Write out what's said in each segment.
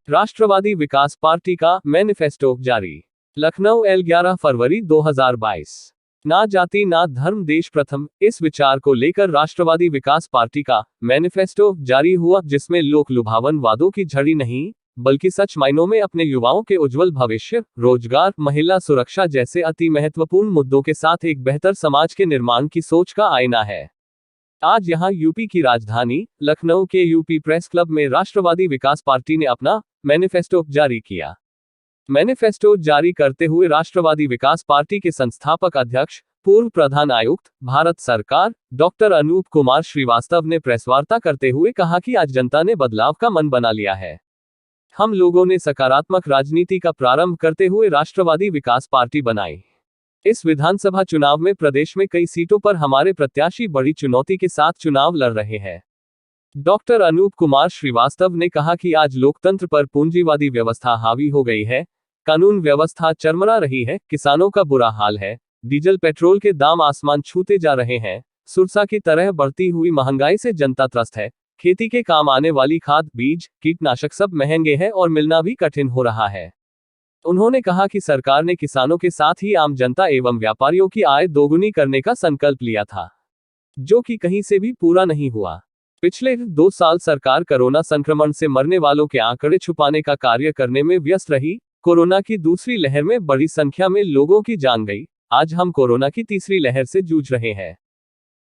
राष्ट्रवादी विकास party का manifesto जारी। लखनऊ 11 फरवरी 2022। ना जाति ना धर्म देश प्रथम, इस विचार को लेकर राष्ट्रवादी विकास पार्टी का मैनिफेस्टो जारी हुआ, जिसमें लोक लुभावन वादों की झड़ी नहीं, बल्कि सच मायनों में अपने युवाओं के उज्जवल भविष्य, रोजगार, महिला सुरक्षा जैसे अति महत्वपूर्ण मुद्दों के साथ एक बेहतर समाज के निर्माण की सोच का आईना है। आज यहां यूपी की राजधानी लखनऊ के यूपी प्रेस क्लब में राष्ट्रवादी विकास पार्टी ने अपना मैनिफेस्टो जारी किया। मैनिफेस्टो जारी करते हुए राष्ट्रवादी विकास पार्टी के संस्थापक अध्यक्ष, पूर्व प्रधान आयुक्त, भारत सरकार, डॉक्टर अनूप कुमार श्रीवास्तव ने प्रेसवार्ता करते हुए कहा कि आज जनता ने बदलाव का मन बना लिया है। हम लोगों ने सकारात्मक राजनीति का प्रारंभ करते हुए राष्ट्रवादी विकास पार्टी बनाई। इस विधानसभा चुनाव में प्रदेश में कई सीटों पर हमारे प्रत्याशी बड़ी चुनौती के साथ चुनाव लड़ रहे हैं। डॉक्टर अनूप कुमार श्रीवास्तव ने कहा कि आज लोकतंत्र पर पूंजीवादी व्यवस्था हावी हो गई है, कानून व्यवस्था चरमरा रही है, किसानों का बुरा हाल है, डीजल पेट्रोल के दाम आसमान छूते जा रहे हैं, सुरसा की तरह बढ़ती हुई महंगाई से जनता त्रस्त है, खेती के काम आने वाली खाद, बीज, कीटनाशक सब महंगे हैं और मिलना भी कठिन हो रहा है। उन्होंने कहा कि सरकार ने किसानों के साथ ही आम जनता एवं व्यापारियों की आय दोगुनी करने का संकल्प लिया था, जो कि कहीं से भी पूरा नहीं हुआ। पिछले 2 साल सरकार कोरोना संक्रमण से मरने वालों के आंकड़े छुपाने का कार्य करने में व्यस्त रही। कोरोना की दूसरी लहर में बड़ी संख्या में लोगों की जान गई। आज हम कोरोना की तीसरी लहर से जूझ रहे हैं।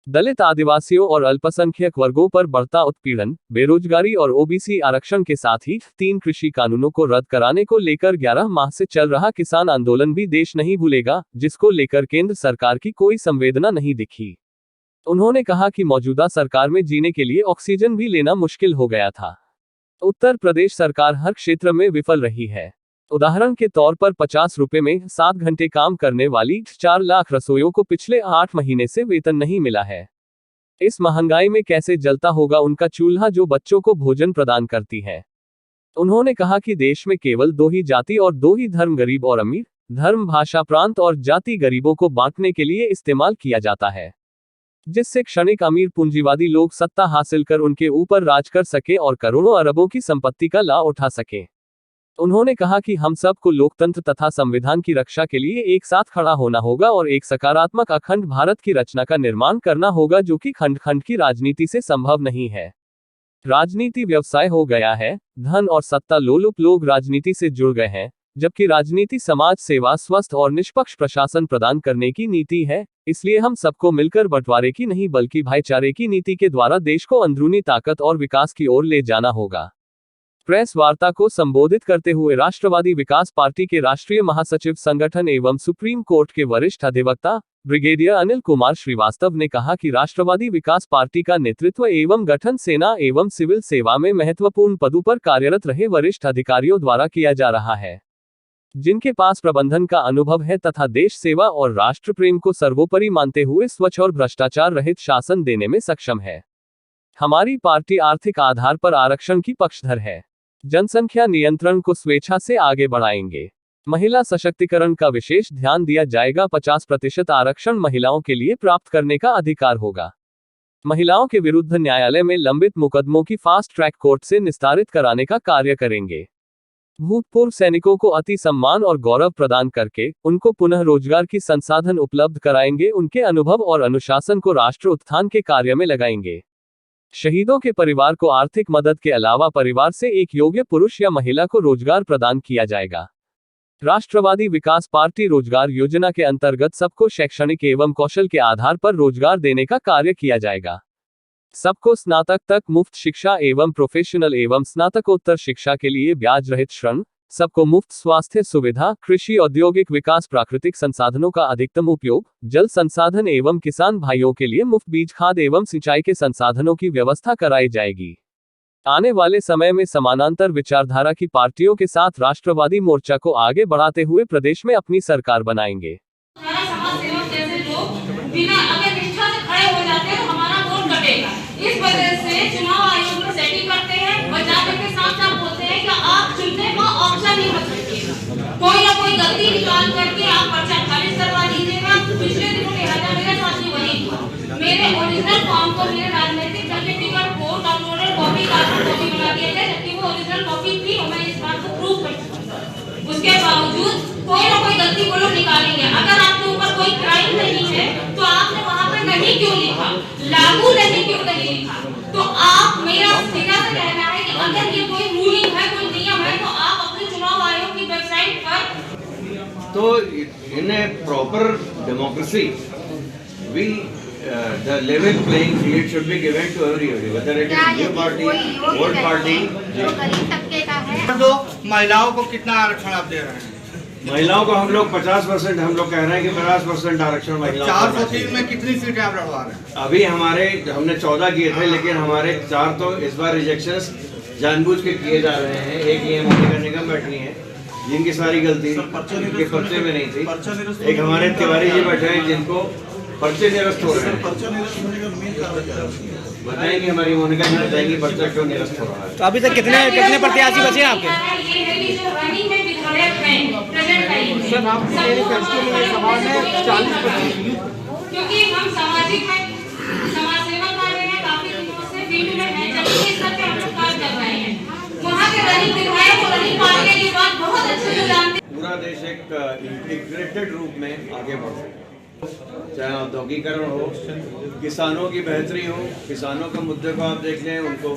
दलित, आदिवासियों और अल्पसंख्यक वर्गों पर बढ़ता उत्पीड़न, बेरोजगारी और ओबीसी आरक्षण के साथ ही 3 कृषि कानूनों को रद्द कराने को लेकर 11 माह से चल रहा किसान आंदोलन भी देश नहीं भूलेगा, जिसको लेकर केंद्र सरकार की कोई संवेदना नहीं दिखी। उन्होंने कहा कि मौजूदा सरकार में जीने के लिए ऑक्सीजन भी लेना मुश्किल हो गया था। उत्तर प्रदेश सरकार हर क्षेत्र में विफल रही है। उदाहरण के तौर पर 50 रुपए में 7 घंटे काम करने वाली 4 लाख रसोइयों को पिछले 8 महीने से वेतन नहीं मिला है। इस महंगाई में कैसे जलता होगा उनका चूल्हा जो बच्चों को भोजन प्रदान करती है। उन्होंने कहा कि देश में केवल 2 ही जाति और 2 ही धर्म, गरीब और अमीर, धर्म, भाषा, प्रांत और जाति गरीबों को बांटने के लिए इस्तेमाल किया जाता है, जिससे क्षणिक अमीर पूंजीवादी लोग सत्ता हासिल कर उनके ऊपर राज कर सके और करोड़ों अरबों की संपत्ति का लाभ उठा सके। उन्होंने कहा कि हम सबको लोकतंत्र तथा संविधान की रक्षा के लिए एक साथ खड़ा होना होगा और एक सकारात्मक अखंड भारत की रचना का निर्माण करना होगा, जो कि खंड खंड की राजनीति से संभव नहीं है। राजनीति व्यवसाय हो गया है, धन और सत्ता लोलुप लोग राजनीति से जुड़ गए हैं, जबकि राजनीति समाज सेवा, स्वस्थ और निष्पक्ष प्रशासन प्रदान करने की नीति है। इसलिए हम सबको मिलकर बंटवारे की नहीं बल्कि भाईचारे की नीति के द्वारा देश को अंदरूनी ताकत और विकास की ओर ले जाना होगा। प्रेस वार्ता को संबोधित करते हुए राष्ट्रवादी विकास पार्टी के राष्ट्रीय महासचिव संगठन एवं सुप्रीम कोर्ट के वरिष्ठ अधिवक्ता ब्रिगेडियर अनिल कुमार श्रीवास्तव ने कहा कि राष्ट्रवादी विकास पार्टी का नेतृत्व एवं गठन सेना एवं सिविल सेवा में महत्वपूर्ण पदों पर कार्यरत रहे वरिष्ठ अधिकारियों द्वारा किया जा रहा है, जिनके पास प्रबंधन का अनुभव है तथा देश सेवा और राष्ट्र प्रेम को सर्वोपरि मानते हुए स्वच्छ और भ्रष्टाचार रहित शासन देने में सक्षम है। हमारी पार्टी आर्थिक आधार पर आरक्षण की पक्षधर है। जनसंख्या नियंत्रण को स्वेच्छा से आगे बढ़ाएंगे। महिला सशक्तिकरण का विशेष ध्यान दिया जाएगा। 50% आरक्षण महिलाओं के लिए प्राप्त करने का अधिकार होगा। महिलाओं के विरुद्ध न्यायालय में लंबित मुकदमों की फास्ट ट्रैक कोर्ट से निस्तारित कराने का कार्य करेंगे। भूतपूर्व सैनिकों को अति सम्मान और गौरव प्रदान करके उनको पुनः रोजगार की संसाधन उपलब्ध कराएंगे। उनके अनुभव और अनुशासन को राष्ट्र उत्थान के कार्य में लगाएंगे। शहीदों के परिवार को आर्थिक मदद के अलावा परिवार से एक योग्य पुरुष या महिला को रोजगार प्रदान किया जाएगा। राष्ट्रवादी विकास पार्टी रोजगार योजना के अंतर्गत सबको शैक्षणिक एवं कौशल के आधार पर रोजगार देने का कार्य किया जाएगा। सबको स्नातक तक मुफ्त शिक्षा एवं प्रोफेशनल एवं स्नातकोत्तर शिक्षा के लिए ब्याज रहित ऋण, सबको मुफ्त स्वास्थ्य सुविधा, कृषि औद्योगिक विकास, प्राकृतिक संसाधनों का अधिकतम उपयोग, जल संसाधन एवं किसान भाइयों के लिए मुफ्त बीज, खाद एवं सिंचाई के संसाधनों की व्यवस्था कराई जाएगी। आने वाले समय में समानांतर विचारधारा की पार्टियों के साथ राष्ट्रवादी मोर्चा को आगे बढ़ाते हुए प्रदेश में अपनी सरकार बनाएंगे। इस वजह से चुनाव आयोग में सेटिंग करते हैं, बचाने के साथ बोलते हैं कि आप चुनने का ऑप्शन ही मत रखिएगा। कोई ना कोई गलती निकाल करके आप पर्चा खारिज करवा दीजिएगा। पिछले दिनों मेरे साथ भी वही हुआ। मेरे ओरिजिनल फॉर्म को मेरे राजनीतिक सर्टिफिकेट को डाउनलोडेड कॉपी बना दिया गया, जबकि वो ओरिजिनल कॉपी थी और मैं इस बात उसके बावजूद कोई ना कोई गलती वो लोग निकालेंगे। अगर आपके ऊपर कोई क्राइम नहीं है तो आपने वहाँ पर नहीं क्यों लिखा, लागू नहीं क्यों नहीं लिखा? तो आप, मेरा सीधा सा कहना है कि अगर ये कोई रूलिंग है, कोई नियम है, तो आप अपने चुनाव आयोग की वेबसाइट पर तो in a proper democracy we the level playing field should be given to everybody, whether it is new party, old party। जो गरीब तबके का है, तो महिलाओं को कितना आरक्षण आप दे रहे हैं? महिलाओं को हम लोग 50%, हम लोग कह रहे हैं कि 50% आरक्षण महिलाओं को मिलना 403 में कितनी सीटें आप लड़वा रहे हैं? अभी हमारे हमने 14 किए थे, लेकिन हमारे 4 तो इस बार रिजेक्शंस जानबूझ के किए जा रहे हैं। एक ये मोनिका निगम बैठी हैं जिनकी सारी गलती इनके पर्चे में नहीं थी। एक हमारे तिवारी जी बैठे हैं जिनको पर्चे निरस्त हो रहे हैं। बताएंगे हमारी मोनिका जी बताएंगी पर्चा क्यों निरस्त हो रहा है। तो अभी तक कितने प्रत्याशी बचे हैं आपके? ये है कि जो रनिंग में विधायक हैं प्रेजेंट टाइम में, सर, आपके मैनिफेस्टो में सवाल है 40%, क्योंकि हम सामाजिक में समाज सेवा कर रहे हैं, काफी दिनों से फील्ड में हैं, जबकि इस तरह के हम लोग कार्य कर रहे हैं। वहाँ के रनिंग विधायक और रनिंग पार्टी की बात बहुत अच्छे से जानते हैं। पूरा देश एक इंटीग्रेटेड रूप में आगे बढ़ रहा है, चाहे औद्योगिकरण हो, किसानों की बेहतरी हो, किसानों के मुद्दे को आप देख लें उनको।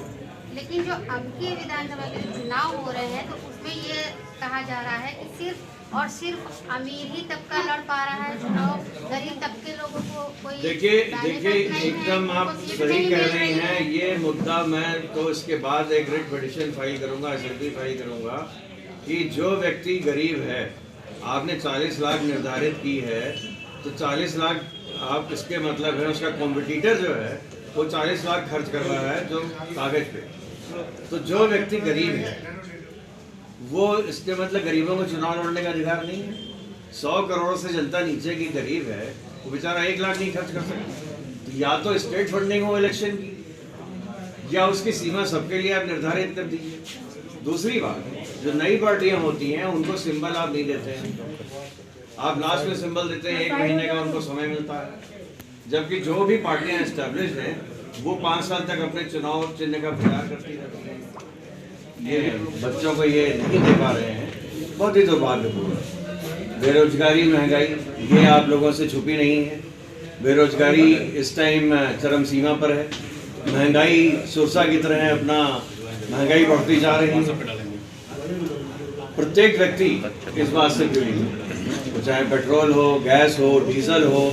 लेकिन जो अब के विधानसभा के चुनाव हो रहे हैं तो उसमें ये कहा जा रहा है कि सिर्फ और सिर्फ अमीर ही तबका लड़ पा रहा है चुनाव, गरीब तबके लोगों को कोई देखिए बेनिफिट नहीं है, एकदम आप उनको सीट सही नहीं कह मिल रही रही हैं। ये मुद्दा मैं तो इसके बाद एक रिट पिटीशन फाइल करूंगा, एसएलपी फाइल करूंगा कि जो व्यक्ति गरीब है, आपने 40 लाख निर्धारित की है, तो 40 लाख आप इसके मतलब है उसका कॉम्पिटिटर जो है वो 40 लाख खर्च कर रहा है जो कागज पे। तो जो व्यक्ति गरीब है वो, इसके मतलब गरीबों को चुनाव लड़ने का अधिकार नहीं है। 100 करोड़ से जनता नीचे की गरीब है, वो बेचारा 1 लाख नहीं खर्च कर सकता। तो या तो स्टेट फंडिंग हो इलेक्शन की, या उसकी सीमा सबके लिए आप निर्धारित कर दीजिए। दूसरी बात, जो नई पार्टियां होती हैं उनको सिंबल आप नहीं देते हैं, आप लास्ट में सिंबल देते हैं, 1 महीने का उनको समय मिलता है। जबकि जो भी पार्टियां एस्टेब्लिश हैं वो 5 साल तक अपने चुनाव चिन्ह का प्रचार करती रहती हैं। ये बच्चों को ये नहीं दे पा रहे हैं, बहुत ही दुर्भाग्यपूर्ण। बेरोजगारी, महंगाई, ये आप लोगों से छुपी नहीं है। बेरोजगारी इस टाइम चरम सीमा पर है, महंगाई सुरसा की तरह है, अपना महंगाई बढ़ती जा रही है। प्रत्येक व्यक्ति इस बात से पीड़ित है, चाहे पेट्रोल हो, गैस हो, डीजल हो,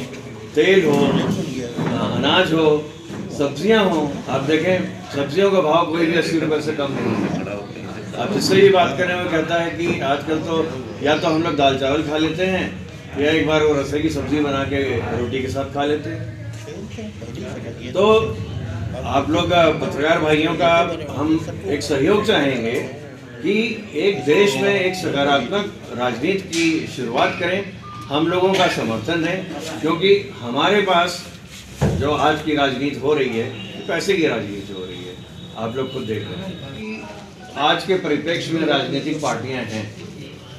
तेल हो, अनाज हो, सब्जियां हो। आप देखें सब्जियों का भाव कोई भी 80 रुपए से कम नहीं है। आप जिससे भी बात करें वो कहता है कि आजकल तो या तो हम लोग दाल चावल खा लेते हैं, या एक बार वो रसे की सब्जी बना के रोटी के साथ खा लेते हैं। तो आप लोग पत्रकार भाइयों का हम एक सहयोग चाहेंगे कि एक देश में एक सकारात्मक राजनीति की शुरुआत करें। हम लोगों का समर्थन है, क्योंकि हमारे पास जो आज की राजनीति हो रही है पैसे की राजनीति हो रही है। आप लोग खुद देख रहे हैं कि आज के परिप्रेक्ष्य में राजनीतिक पार्टियां हैं,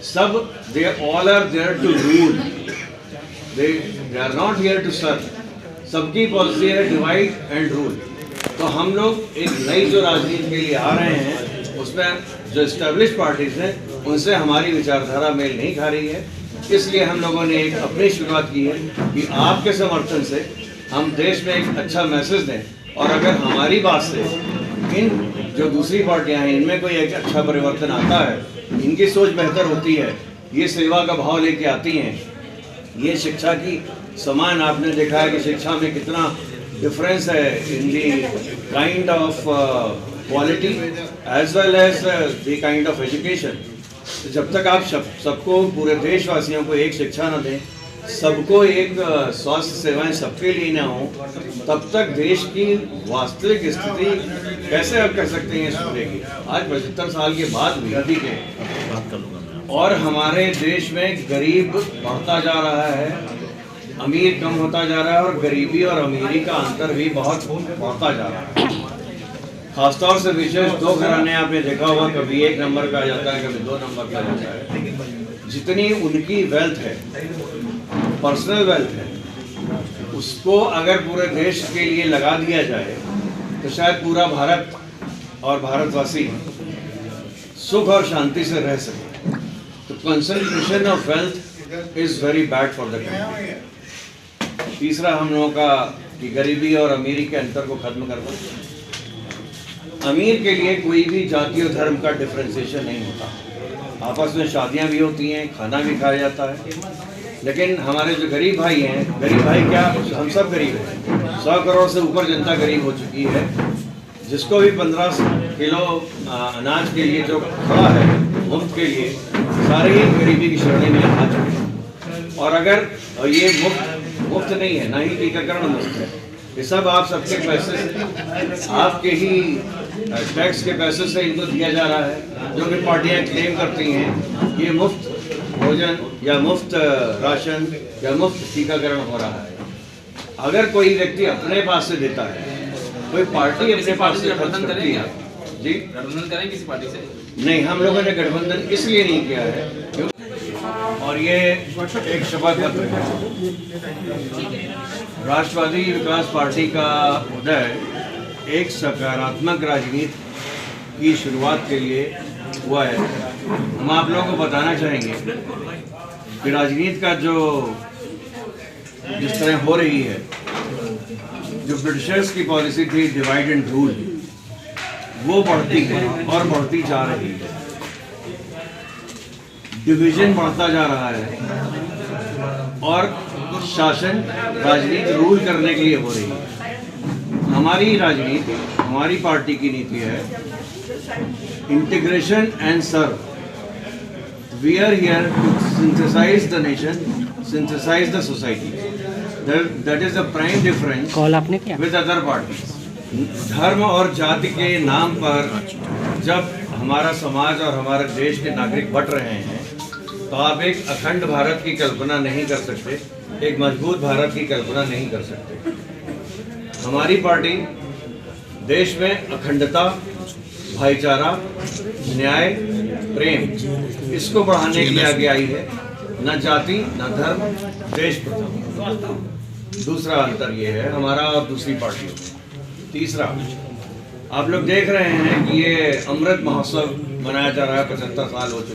सब they all are there to rule, they are not here to serve. सबकी पॉलिसी है डिवाइड एंड रूल। तो हम लोग एक नई जो राजनीति के लिए आ रहे हैं, उसमें जो एस्टेब्लिश पार्टीज हैं उनसे हमारी विचारधारा मेल नहीं खा रही है। इसलिए हम लोगों ने एक अपनी शुरुआत की है कि आपके समर्थन से हम देश में एक अच्छा मैसेज दें, और अगर हमारी बात से इन जो दूसरी पार्टियां हैं इनमें कोई एक अच्छा परिवर्तन आता है, इनकी सोच बेहतर होती है, ये सेवा का भाव लेके आती हैं, ये शिक्षा की समान आपने देखा है कि शिक्षा में कितना डिफरेंस है in the kind of quality as well as the kind of education. तो जब तक आप सबको, पूरे देशवासियों को एक शिक्षा न दें, सबको एक स्वास्थ्य सेवाएं सबके लिए ना हो, तब तक देश की वास्तविक स्थिति कैसे आप कह सकते हैं सुधरेगी। आज 75 साल के बाद भी अधिक है, और हमारे देश में गरीब बढ़ता जा रहा है, अमीर कम होता जा रहा है, और गरीबी और अमीरी का अंतर भी बहुत बढ़ता जा रहा है। खासतौर से विशेष 2 घराने आपने देखा होगा, कभी 1 नंबर का आ जाता है, कभी 2 नंबर का आ जाता है। जितनी उनकी वेल्थ है, पर्सनल वेल्थ है, उसको अगर पूरे देश के लिए लगा दिया जाए तो शायद पूरा भारत और भारतवासी सुख और शांति से रह सके। तो concentration of wealth is very bad for the country. तीसरा हम लोगों का कि गरीबी और अमीरी के अंतर को खत्म करना। अमीर के लिए कोई भी जाति और धर्म का डिफरेंशिएशन नहीं होता, आपस में शादियां भी होती हैं, खाना भी खाया जाता है। लेकिन हमारे जो गरीब भाई हैं, गरीब भाई क्या, हम सब गरीब हैं, 100 करोड़ से ऊपर जनता गरीब हो चुकी है। जिसको भी 15 किलो अनाज के लिए जो खड़ा है मुफ्त के लिए, सारे ही गरीबी की श्रेणी में आ चुके हैं। और अगर ये मुफ्त नहीं है, ना ही टीकाकरण मुफ्त है, ये सब आप सबके पैसे से, आपके ही टैक्स के पैसे से इनको दिया जा रहा है। जो भी पार्टियां क्लेम करती हैं ये मुफ्त भोजन या मुफ्त राशन या मुफ्त टीकाकरण हो रहा है। अगर कोई व्यक्ति अपने पास से देता है, कोई पार्टी अपने पास से खर्च करती है, जी गठबंधन करें किसी पार्टी से? नहीं, हम लोगों ने गठबंधन इसलिए नहीं किया है और ये एक शपथ पत्र है। राष्ट्रवादी विकास पार्टी का उदय एक सकारात्मक राजनीति की शुरुआत के लिए हुआ है। हम आप लोगों को बताना चाहेंगे कि राजनीति का जो जिस तरह हो रही है, जो ब्रिटिशर्स की पॉलिसी थी डिवाइड एंड रूल, वो बढ़ती है और बढ़ती जा रही है। डिवीजन बढ़ता जा रहा है और शासन राजनीति रूल करने के लिए हो रही है। हमारी राजनीति, हमारी पार्टी की नीति है integration and serve. We are here to synthesize the nation, synthesize the society. That is the prime difference with other parties. धर्म और जाति के नाम पर जब हमारा समाज और हमारे देश के नागरिक बट रहे हैं, तो आप एक अखंड भारत की कल्पना नहीं कर सकते, एक मजबूत भारत की कल्पना नहीं कर सकते। हमारी पार्टी देश में अखंडता, भाईचारा, न्याय, प्रेम, इसको बढ़ाने के लिए आगे आई है। न जाति, न धर्म, देश प्रथम। दूसरा अंतर ये है हमारा और दूसरी पार्टियों में। तीसरा, आप लोग देख रहे हैं कि ये अमृत महोत्सव मनाया जा रहा है, 75 साल हो चुके हैं।